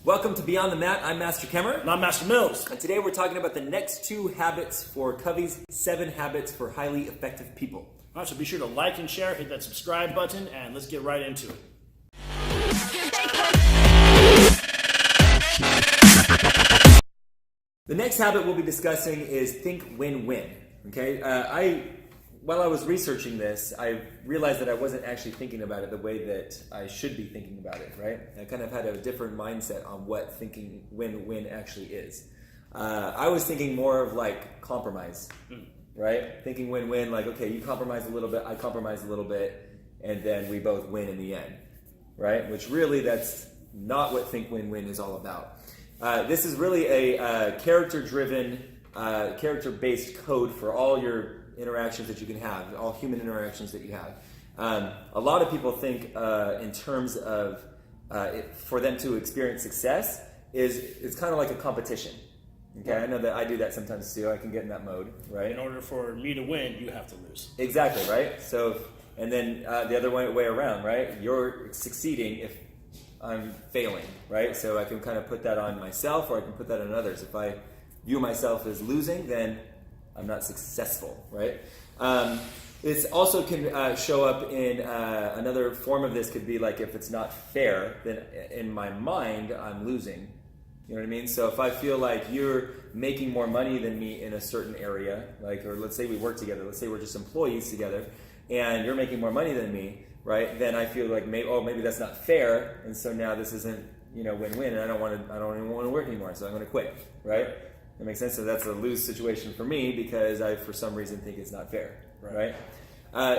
Welcome to Beyond the Mat. I'm Master Kemmer. And I'm Master Mills. And today we're talking about the next 2 habits for Covey's 7 habits for highly effective people. All right, so be sure to like and share, hit that subscribe button, and let's get right into it. The next habit we'll be discussing is think win-win. Okay, while I was researching this, I realized that I wasn't actually thinking about it the way that I should be thinking about it, right? I kind of had a different mindset on what thinking win-win actually is. I was thinking more of like compromise, right? Thinking win-win, like, okay, you compromise a little bit, I compromise a little bit, and then we both win in the end, right? Which really, that's not what think win-win is all about. This is really a character-driven, character-based code for all your interactions that you can have, all human interactions that you have. A lot of people think in terms of for them to experience success it's kind of like a competition. Okay, I know that I do that sometimes too. I can get in that mode, right? In order for me to win, you have to lose. Exactly, right? So, and then the other way around, right? You're succeeding if I'm failing, right? So I can kind of put that on myself, or I can put that on others. If I view myself as losing, then I'm not successful, right? This also can show up in another form of this. Could be like, if it's not fair, then in my mind I'm losing. You know what I mean? So if I feel like you're making more money than me in a certain area, like, or let's say we work together, let's say we're just employees together, and you're making more money than me, right? Then I feel like maybe that's not fair, and so now this isn't, win-win, and I don't even want to work anymore, so I'm going to quit, right? That makes sense. So that's a lose situation for me because I, for some reason, think it's not fair, right?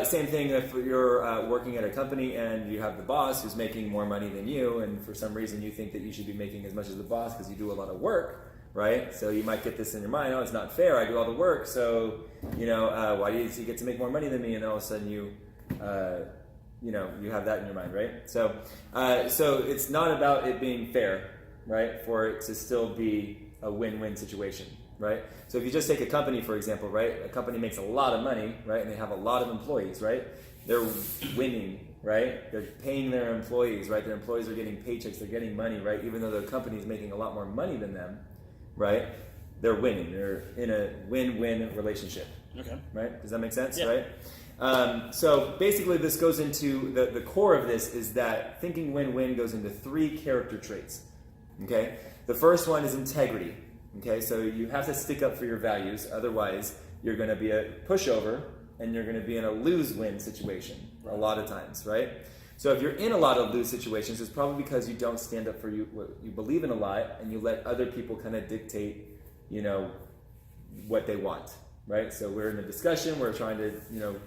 Same thing if you're working at a company and you have the boss who's making more money than you, and for some reason you think that you should be making as much as the boss because you do a lot of work, right? So you might get this in your mind, oh, it's not fair, I do all the work, so, why does he get to make more money than me? And all of a sudden you have that in your mind, right? So it's not about it being fair, right? For it to still be a win-win situation, right? So if you just take a company, for example, right? A company makes a lot of money, right? And they have a lot of employees, right? They're winning, right? They're paying their employees, right? Their employees are getting paychecks, they're getting money, right? Even though the company is making a lot more money than them, right? They're winning. They're in a win-win relationship. Okay. Right? Does that make sense? Yeah. Right? So basically this goes into, the core of this is that thinking win-win goes into 3 character traits. Okay? The first one is integrity. Okay, so you have to stick up for your values, otherwise you're going to be a pushover and you're going to be in a lose-win situation a lot of times, right? So if you're in a lot of lose situations, it's probably because you don't stand up for what you believe in a lot, and you let other people kind of dictate, what they want, right? So we're in a discussion, we're trying to,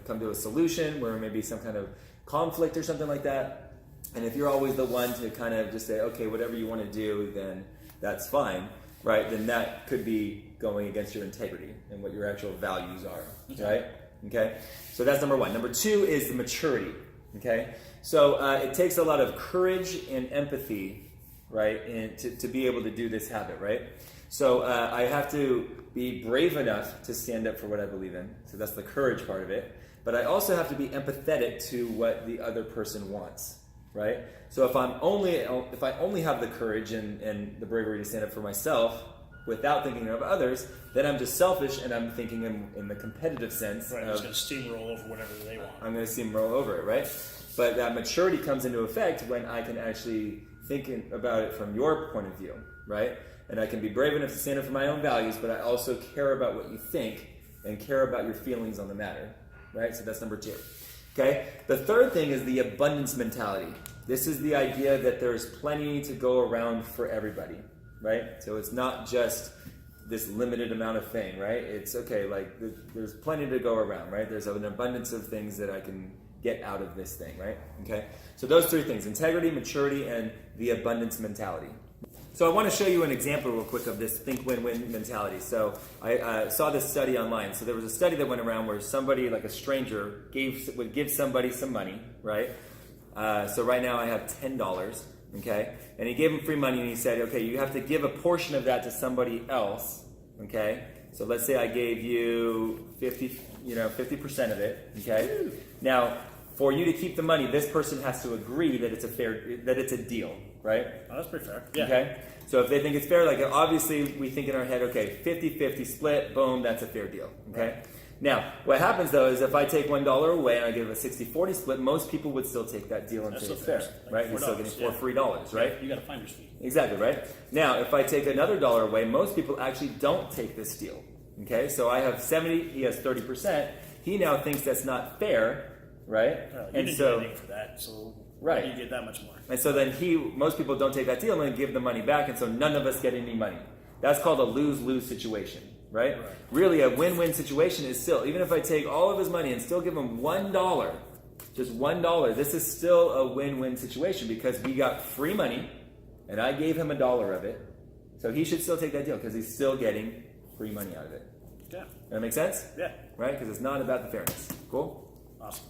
come to a solution, where maybe some kind of conflict or something like that, and if you're always the one to kind of just say, okay, whatever you want to do, then that's fine, right? Then that could be going against your integrity and what your actual values are, right? Okay, so that's number 1. Number 2 is the maturity, okay? So it takes a lot of courage and empathy, right, and to be able to do this habit, right? So I have to be brave enough to stand up for what I believe in, so that's the courage part of it, but I also have to be empathetic to what the other person wants. Right? So if I only have the courage and the bravery to stand up for myself without thinking of others, then I'm just selfish and I'm thinking in the competitive sense. Right, I'm just going to steamroll over whatever they want. I'm going to steamroll over it, right? But that maturity comes into effect when I can actually think about it from your point of view, right? And I can be brave enough to stand up for my own values, but I also care about what you think and care about your feelings on the matter, right? So that's number 2. Okay. The third thing is the abundance mentality. This is the idea that there's plenty to go around for everybody, right? So it's not just this limited amount of thing, right? It's okay, like there's plenty to go around, right? There's an abundance of things that I can get out of this thing, right? Okay. So those 3 things: integrity, maturity, and the abundance mentality. So I want to show you an example real quick of this think win-win mentality. So I saw this study online. So there was a study that went around where somebody, like a stranger, would give somebody some money, right? So right now I have $10, okay? And he gave him free money and he said, okay, you have to give a portion of that to somebody else, okay? So let's say I gave you 50% of it, okay? Now, for you to keep the money, this person has to agree that it's a deal, right? Oh, that's pretty fair. Yeah. Okay? So if they think it's fair, like obviously we think in our head, okay, 50-50 split, boom, that's a fair deal. Okay? Right. Now, what happens though is if I take $1 away and I give a 60-40 split, most people would still take that deal and That's say it's still fair, fair. Like right? You're still $4, getting yeah. free dollars, right? You got a finder's fee. Exactly, right? Now, if I take another dollar away, most people actually don't take this deal. Okay? So I have 70, he has 30%. He now thinks that's not fair, right? You didn't do anything for that, so Right. why do you get that much more? And so then most people don't take that deal and then give the money back, and so none of us get any money. That's called a lose-lose situation, right? Really, a win-win situation is still, even if I take all of his money and still give him $1, just $1, this is still a win-win situation because we got free money, and I gave him $1 of it, so he should still take that deal because he's still getting free money out of it. Yeah. Does that make sense? Yeah. Right? Because it's not about the fairness. Cool? Awesome.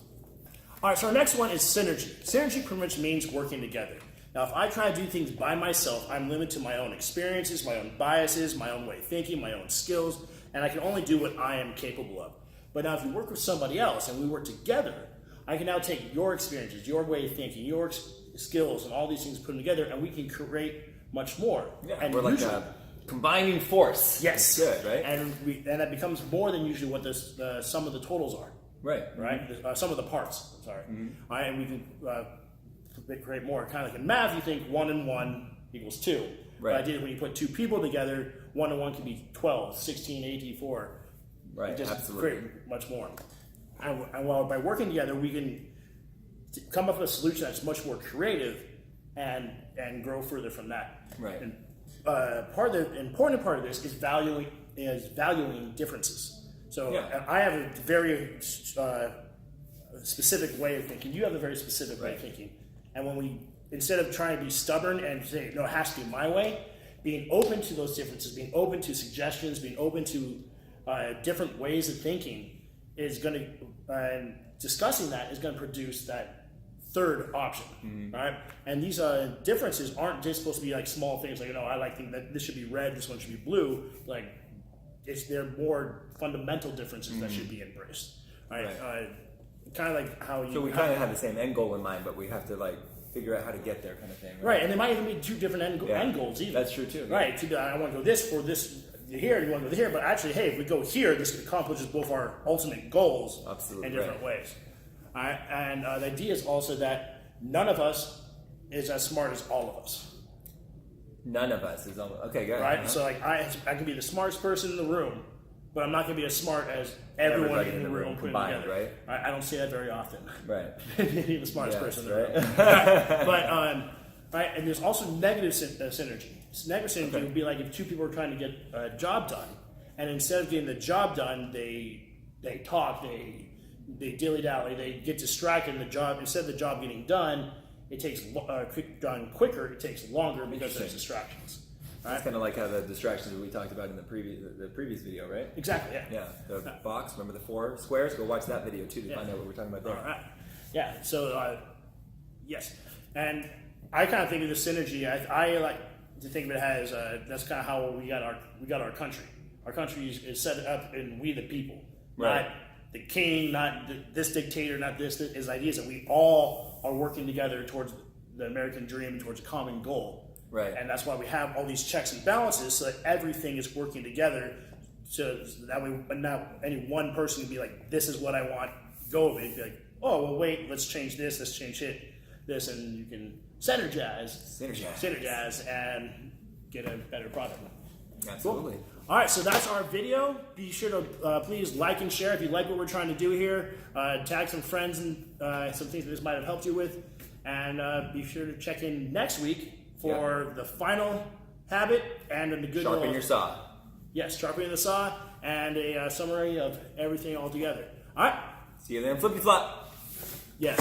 All right, so our next one is synergy. Synergy pretty much means working together. Now, if I try to do things by myself, I'm limited to my own experiences, my own biases, my own way of thinking, my own skills, and I can only do what I am capable of. But now if you work with somebody else and we work together, I can now take your experiences, your way of thinking, your skills, and all these things, put them together, and we can create much more. Yeah, and we're like usually, a combining force. yes, Good, right? And that becomes more than usually what the sum of the totals are. Right. Right? Some of the parts, sorry. All right, and we can create more. Kind of like in math, you think 1 and 1 equals 2. Right. But I did when you put two people together, 1 and 1 can be 12, 16, 84. Right, Just absolutely. create much more. And while by working together, we can come up with a solution that's much more creative and grow further from that. Right. And part of the important part of this is valuing differences. So Yeah. I have a very specific way of thinking. You have a very specific way of thinking. And when we, instead of trying to be stubborn and say, no, it has to be my way, being open to those differences, being open to suggestions, being open to different ways of thinking is going to, and discussing that is going to produce that third option, right? And these differences aren't just supposed to be like small things like, I like that this should be red, this one should be blue. Like, they're more fundamental differences that should be embraced, right? Kind of like how you. So we kind of have the same end goal in mind, but we have to like figure out how to get there, kind of thing. Right, and they might even be two different end goals even. That's true too. Right, I want to go this for this here, and you want to go here, but actually, hey, if we go here, this accomplishes both our ultimate goals Absolutely, in different ways. All right, and the idea is also that none of us is as smart as all of us. None of us is almost okay. Good. Right, so like I can be the smartest person in the room, but I'm not going to be as smart as everyone Everybody in the room put combined, together. I don't see that very often. Right. Maybe the smartest Yes, person in the room. right. But right, and there's also negative synergy. Negative synergy would be like if two people are trying to get a job done, and instead of getting the job done, they talk, they dilly dally, they get distracted in the job. Instead of the job getting done, it takes done quicker. It takes longer because there's distractions. Right? It's kind of like how the distractions that we talked about in the previous video, right? Exactly. Yeah. Yeah. The box. Remember the 4 squares? Go watch that video too to find out what we're talking about there. All right. Yeah. So yes, and I kind of think of the synergy. I like to think of it as that's kind of how we got our country. Our country is set up in we the people, Right. not the king, not this dictator, not this. Is ideas that we all are working together towards the American dream, towards a common goal. Right. And that's why we have all these checks and balances, so that everything is working together. So that way, but not any one person can be like, "This is what I want." Go with it. Be like, "Oh, well, wait. Let's change this. Let's change this," and you can synergize, and get a better product. Absolutely. Cool. All right, so that's our video. Be sure to please like and share if you like what we're trying to do here. Tag some friends and some things that this might have helped you with. And be sure to check in next week for the final habit and the good Sharpen your saw. Yes, sharpening the saw and a summary of everything all together. All right. See you then. Flippy flop. Yes.